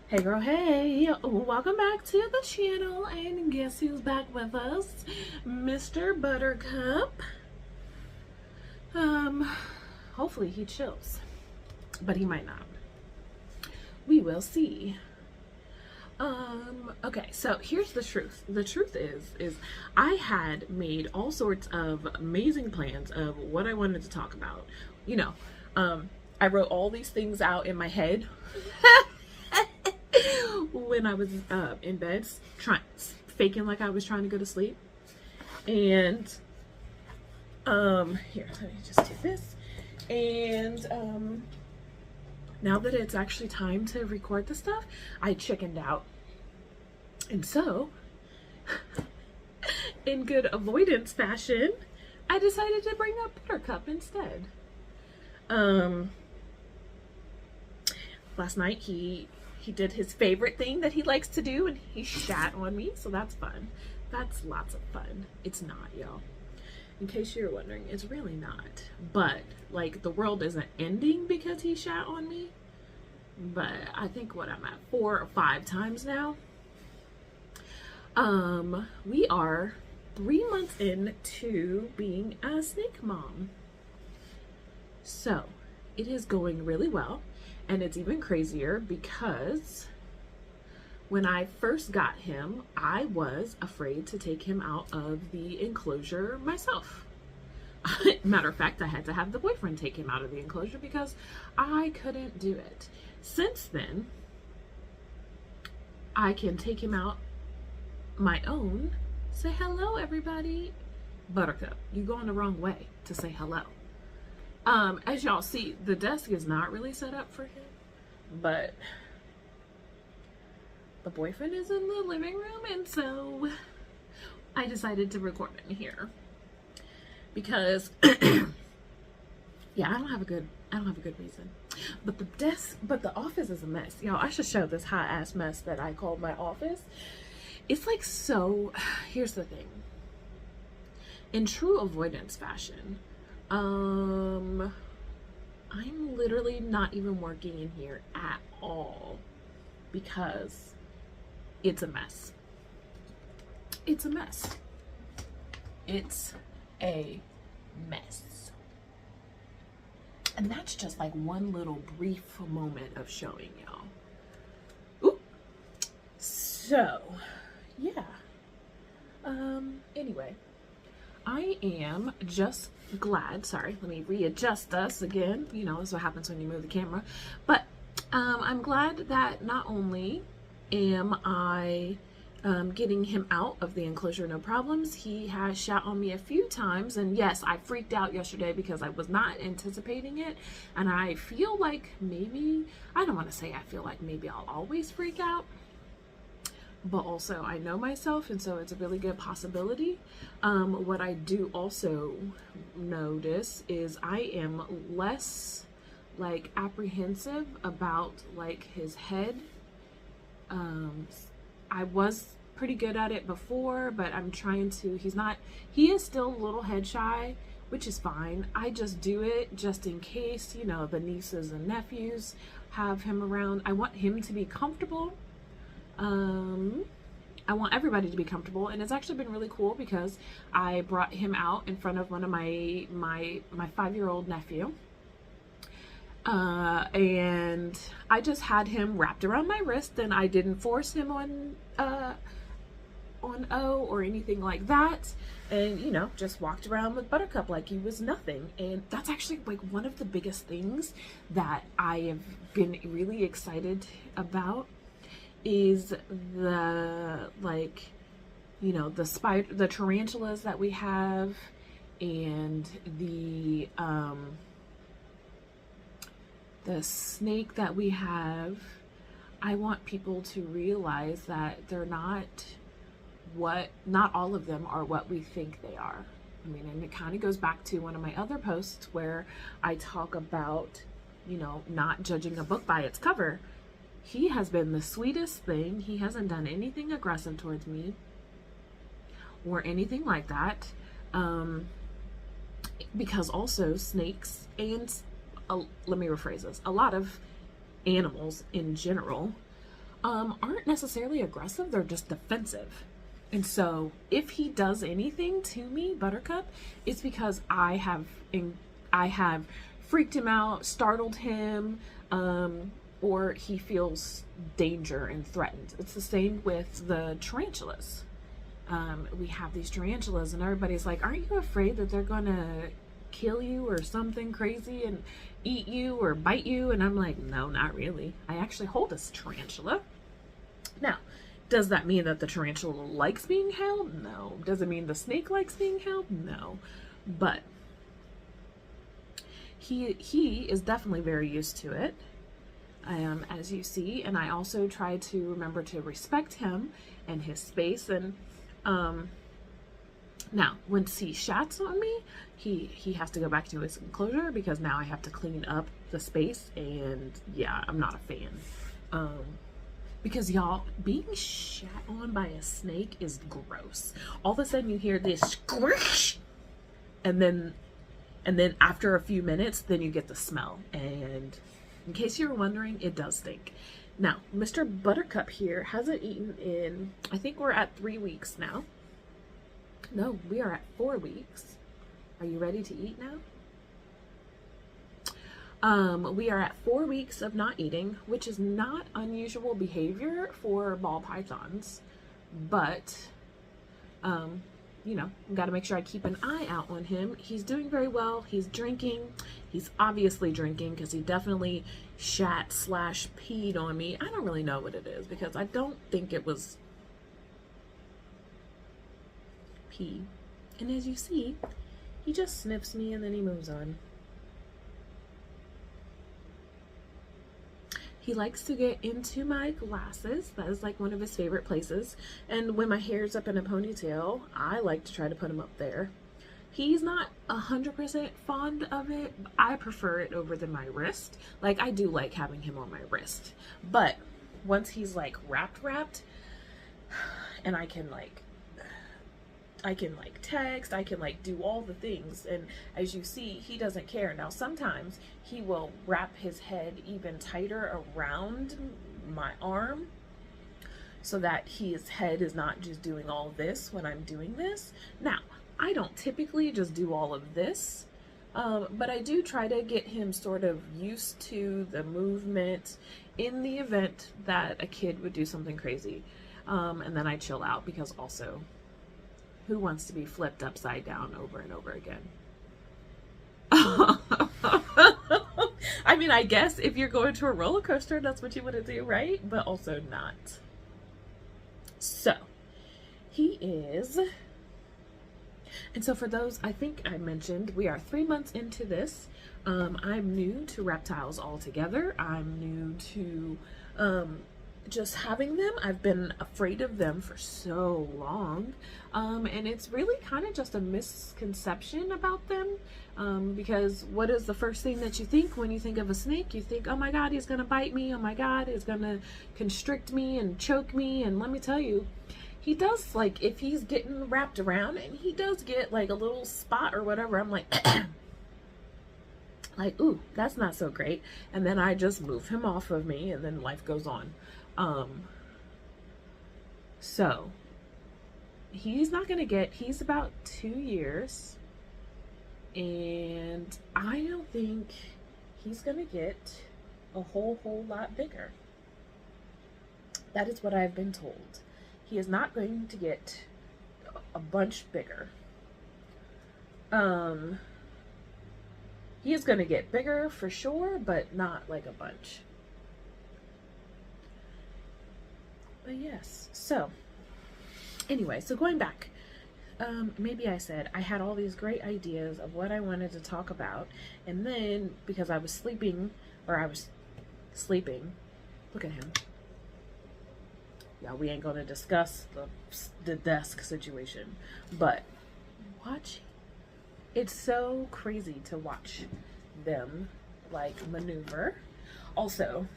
Hey girl, hey, welcome back to the channel, and guess who's back with us? Mr. Buttercup. Hopefully he chills, but he might not. We will see. Okay, so here's the truth. The truth is I had made all sorts of amazing plans of what I wanted to talk about. You know, I wrote all these things out in my head when I was in bed, faking like I was trying to go to sleep. And here, let me just do this. And now that it's actually time to record the stuff, I chickened out. And so, in good avoidance fashion, I decided to bring up Buttercup instead. Last night he did his favorite thing that he likes to do, and he shat on me, so that's fun. That's lots of fun. It's not, y'all. In case you're wondering, it's really not. But, like, the world isn't ending because he shat on me. But I think what I'm at 4 or 5 times now. We are 3 months into being a snake mom. So, it is going really well. And it's even crazier because when I first got him, I was afraid to take him out of the enclosure myself. Matter of fact, I had to have the boyfriend take him out of the enclosure because I couldn't do it. Since then, I can take him out my own. Say hello, everybody. Buttercup, you're going the wrong way to say hello. As y'all see, the desk is not really set up for him, but the boyfriend is in the living room, and so I decided to record in here because yeah, I don't have a good reason. But the office is a mess. Y'all, I should show this hot ass mess that I called my office. It's like, so here's the thing. In true avoidance fashion, I'm literally not even working in here at all because it's a mess. It's a mess. It's a mess. And that's just like one little brief moment of showing y'all. Ooh. So, yeah. Anyway, I am just glad, sorry, let me readjust us again. You know, that's what happens when you move the camera. But I'm glad that not only am I getting him out of the enclosure no problems, he has shat on me a few times. And yes, I freaked out yesterday because I was not anticipating it. And I feel like maybe, I don't want to say I feel like maybe I'll always freak out, but also I know myself, and so it's a really good possibility. What I do also notice is I am less like apprehensive about like his head. I was pretty good at it before, but I'm trying to, he is still a little head shy, which is fine. I just do it just in case, you know, the nieces and nephews have him around. I want him to be comfortable. I want everybody to be comfortable, and it's actually been really cool because I brought him out in front of one of my 5-year-old nephew, and I just had him wrapped around my wrist, and I didn't force him on O or anything like that, and you know, just walked around with Buttercup like he was nothing. And that's actually like one of the biggest things that I have been really excited about is the, like, you know, the tarantulas that we have, and the snake that we have. I want people to realize that they're not all of them are what we think they are. I mean, and it kind of goes back to one of my other posts where I talk about, you know, not judging a book by its cover. He has been the sweetest thing. He hasn't done anything aggressive towards me or anything like that. Because also snakes and, let me rephrase this, a lot of animals in general aren't necessarily aggressive, they're just defensive. And so if he does anything to me, Buttercup, it's because I have freaked him out, startled him, or he feels danger and threatened. It's the same with the tarantulas. We have these tarantulas and everybody's like, aren't you afraid that they're gonna kill you or something crazy and eat you or bite you? And I'm like, no, not really. I actually hold a tarantula. Now, does that mean that the tarantula likes being held? No. Does it mean the snake likes being held? No. But he is definitely very used to it, as you see. And I also try to remember to respect him and his space. And now, once he shats on me, he has to go back to his enclosure because now I have to clean up the space. And yeah, I'm not a fan. Because y'all, being shat on by a snake is gross. All of a sudden you hear this squish, and then after a few minutes, then you get the smell. And in case you were wondering, it does stink. Now, Mr. Buttercup here hasn't eaten in, I think we're at 3 weeks now. No, we are at 4 weeks. Are you ready to eat now? We are at 4 weeks of not eating, which is not unusual behavior for ball pythons, but, you know, got to make sure I keep an eye out on him. He's doing very well. He's drinking. He's obviously drinking because he definitely shat/peed on me. I don't really know what it is because I don't think it was pee. And as you see, he just sniffs me and then he moves on. He likes to get into my glasses. That is like one of his favorite places. And when my hair's up in a ponytail, I like to try to put him up there. He's not 100% fond of it. I prefer it over than my wrist. Like, I do like having him on my wrist. But once he's like wrapped, and I can text, I can like do all the things, and as you see, he doesn't care. Now sometimes he will wrap his head even tighter around my arm so that his head is not just doing all this when I'm doing this. Now, I don't typically just do all of this, but I do try to get him sort of used to the movement in the event that a kid would do something crazy. And then I chill out because also, who wants to be flipped upside down over and over again? I mean, I guess if you're going to a roller coaster, that's what you want to do, right? But also not. So, he is... And so for those, I think I mentioned, we are 3 months into this. I'm new to reptiles altogether. I'm new to... just having them. I've been afraid of them for so long, and it's really kind of just a misconception about them, because what is the first thing that you think when you think of a snake? You think, oh my god, he's gonna bite me, oh my god, he's gonna constrict me and choke me. And let me tell you, he does, like, if he's getting wrapped around and he does get like a little spot or whatever, I'm like like, ooh, that's not so great, and then I just move him off of me and then life goes on. So he's not gonna get, he's about 2 years, and I don't think he's gonna get a whole lot bigger. That is what I've been told. He is not going to get a bunch bigger. He is gonna get bigger for sure, but not like a bunch. But yes, so anyway, so going back, maybe I said I had all these great ideas of what I wanted to talk about, and then because I was sleeping, look at him. Yeah, we ain't gonna discuss the desk situation, but watch. It's so crazy to watch them like maneuver. Also,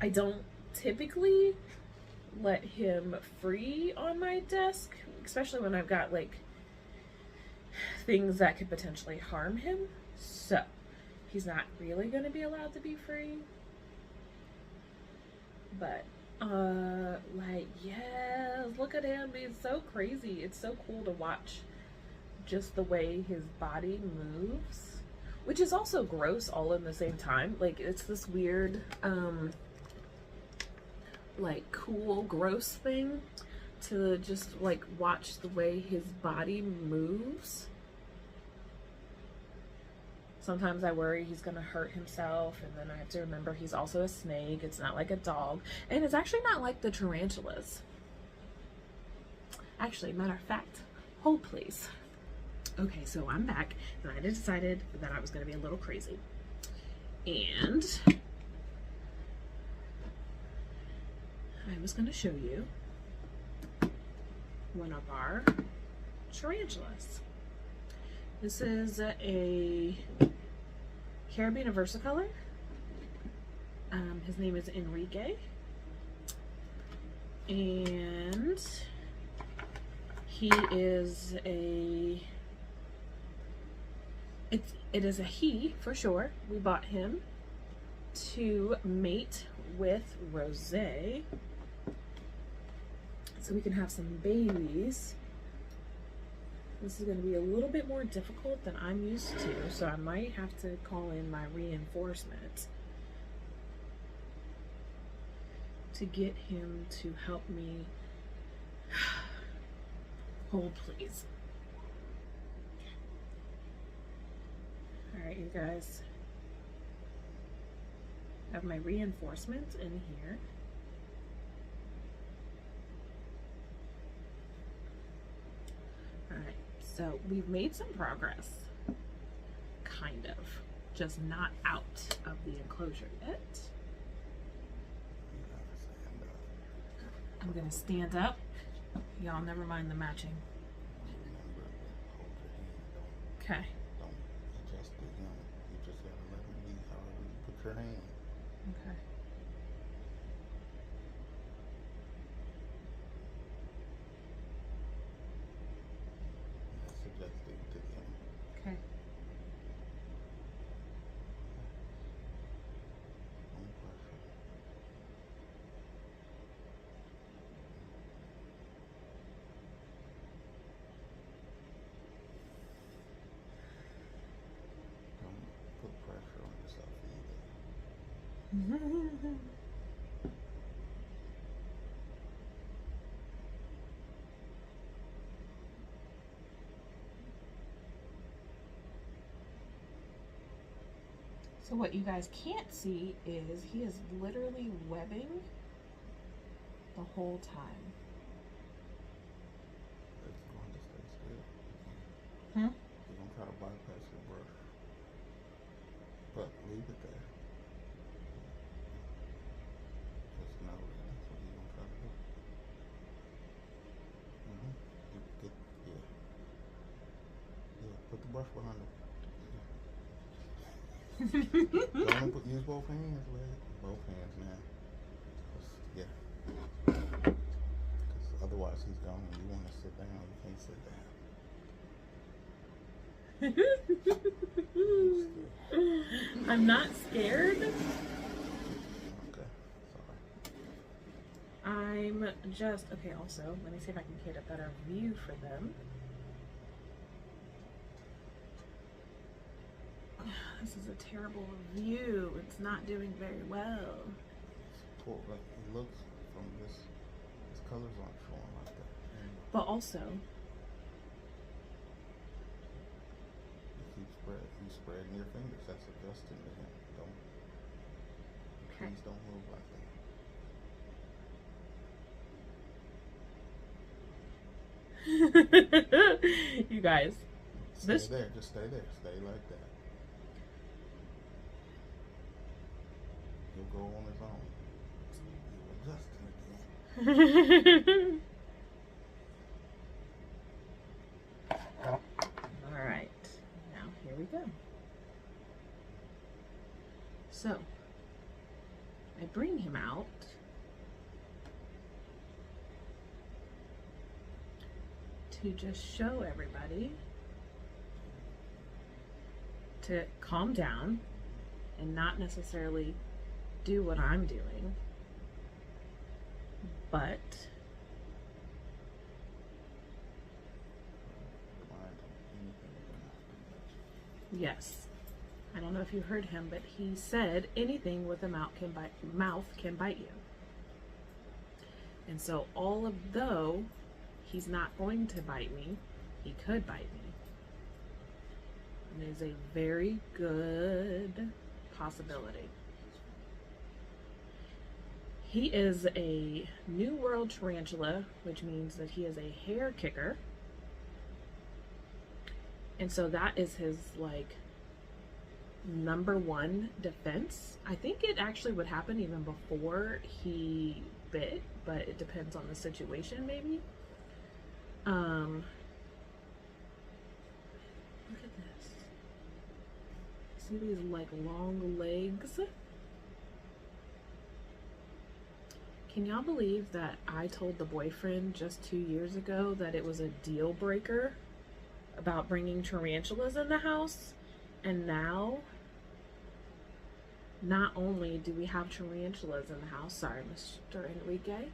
I don't typically let him free on my desk, especially when I've got like things that could potentially harm him. So he's not really going to be allowed to be free. But like, yes, look at him. He's so crazy. It's so cool to watch just the way his body moves, which is also gross all in the same time. Like, it's this weird like cool gross thing to just like watch the way his body moves. Sometimes I worry he's gonna hurt himself, and then I have to remember he's also a snake. It's not like a dog, and it's actually not like the tarantulas. Actually, matter of fact, hold please. Okay, so I'm back, and I decided that I was gonna be a little crazy, and I was gonna show you one of our tarantulas. This is a Caribbean versicolor. His name is Enrique, and he is it is a he for sure. We bought him to mate with Rose, so we can have some babies. This is going to be a little bit more difficult than I'm used to, so I might have to call in my reinforcement to get him to help me. Hold please. Alright, you guys. I have my reinforcement in here. Alright. So we've made some progress, kind of, just not out of the enclosure yet. I'm gonna stand up. Y'all never mind the matching. Okay. Don't adjust it, you just gotta let it be however you put your hand. Okay. Okay. Don't put pressure on yourself either. So what you guys can't see is he is literally webbing the whole time. It's going to stay still. Hmm? You're going to try to bypass your brush. But leave it there. Just know that that's what you're going to try to do. Yeah, put the brush behind it. Don't use both hands, man. Both hands now. Yeah. Because otherwise he's gone and you want to sit down. You can't sit down. I'm not scared. Okay, sorry. I'm just, okay, also, let me see if I can get a better view for them. This is a terrible view. It's not doing very well. Cool, like it looks from this, his colors aren't showing like that. But also, You spreading your fingers. That's adjusting to him. Please don't move like that. You guys. Stay there. Just stay there. Stay like that. He'll go on his own. You're adjusting again. All right. Now here we go. So I bring him out. To just show everybody to calm down and not necessarily do what I'm doing. but yes, I don't know if you heard him, but he said anything with a mouth can bite you. And so although he's not going to bite me, he could bite me. And it is a very good possibility. He is a New World tarantula, which means that he is a hair kicker. And so that is his like #1 defense. I think it actually would happen even before he bit, but it depends on the situation maybe. Look at this. See these like long legs? Can y'all believe that I told the boyfriend just 2 years ago that it was a deal breaker about bringing tarantulas in the house? And now, not only do we have tarantulas in the house, sorry, Mr. Enrique,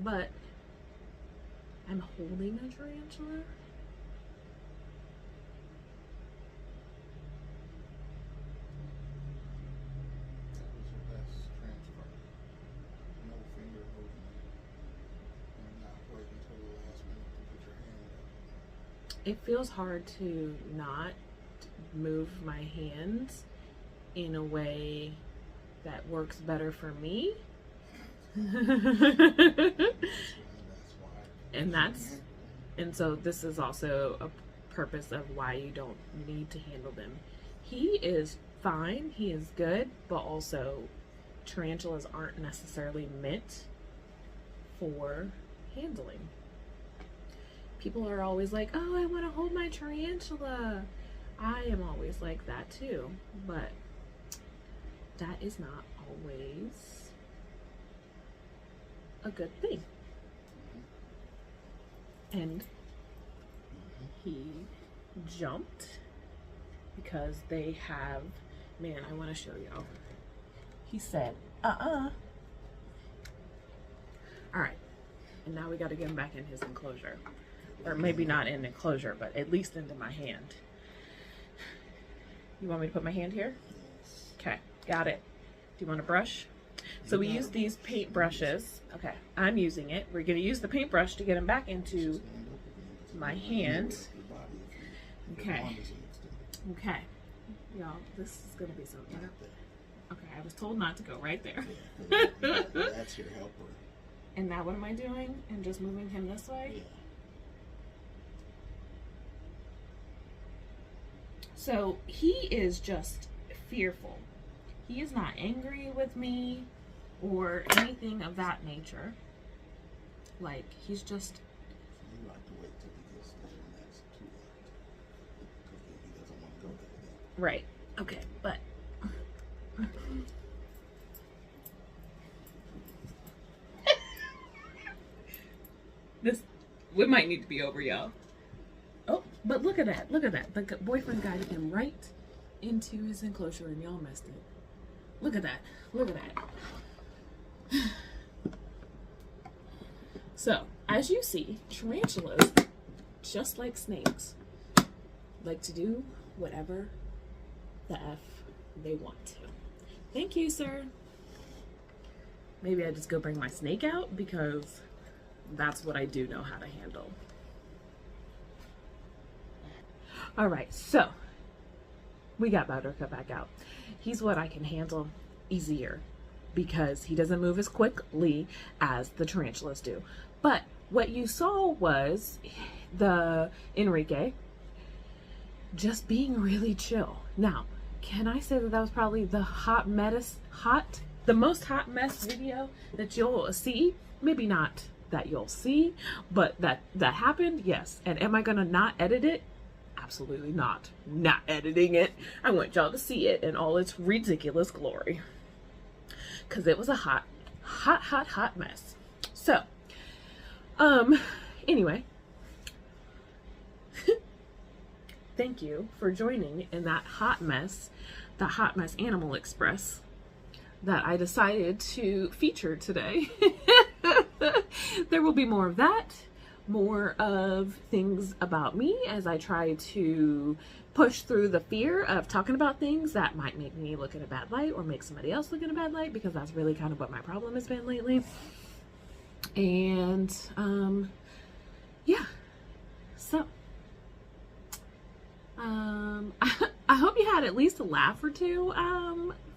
but I'm holding a tarantula. It feels hard to not move my hands in a way that works better for me. And so this is also a purpose of why you don't need to handle them. He is fine, he is good, but also tarantulas aren't necessarily meant for handling. People are always like, oh, I want to hold my tarantula. I am always like that too, but that is not always a good thing. And he jumped because they have, man, I want to show y'all. He said, all right, and now we got to get him back in his enclosure. Or maybe not in enclosure, but at least into my hand. You want me to put my hand here? Okay, got it. Do you want a brush? So we use these paint brushes. Okay, I'm using it. We're going to use the paintbrush to get him back into my hand. Okay. Okay. Y'all, this is going to be something. Okay, I was told not to go right there. That's your helper. And now what am I doing? And just moving him this way? Yeah. So he is just fearful. He is not angry with me or anything of that nature. Like, he's just... You like to wait till he gets there and that's too late. Because he doesn't want to go there then. Right. Okay, but... we might need to be over, y'all. Oh, but look at that. Look at that. The boyfriend guided him right into his enclosure and y'all missed it. Look at that. Look at that. So, as you see, tarantulas, just like snakes, like to do whatever the F they want to. Thank you, sir. Maybe I just go bring my snake out because that's what I do know how to handle. All right, so we got Buttercup back out. He's what I can handle easier because he doesn't move as quickly as the tarantulas do. But what you saw was the Enrique just being really chill. Now, can I say that that was probably the most hot mess video that you'll see? Maybe not that you'll see, but that happened, yes. And am I gonna not edit it? Absolutely not. Not editing it. I want y'all to see it in all its ridiculous glory. Because it was a hot mess. So, anyway. Thank you for joining in that hot mess, the Hot Mess Animal Express that I decided to feature today. there will be more of that, more of things about me as I try to push through the fear of talking about things that might make me look in a bad light or make somebody else look in a bad light, because that's really kind of what my problem has been lately. And yeah, so I hope you had at least a laugh or two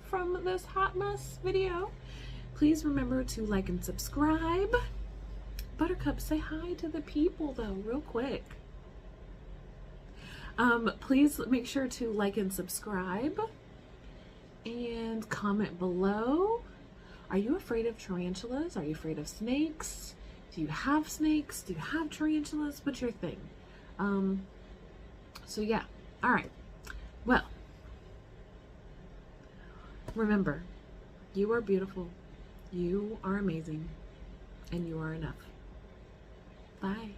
from this hot mess video. Please remember to like and subscribe. Buttercup, say hi to the people though, real quick. Please make sure to like and subscribe and comment below. Are you afraid of tarantulas? Are you afraid of snakes? Do you have snakes? Do you have tarantulas? What's your thing? So yeah, all right. Well, remember, you are beautiful, you are amazing, and you are enough. Bye.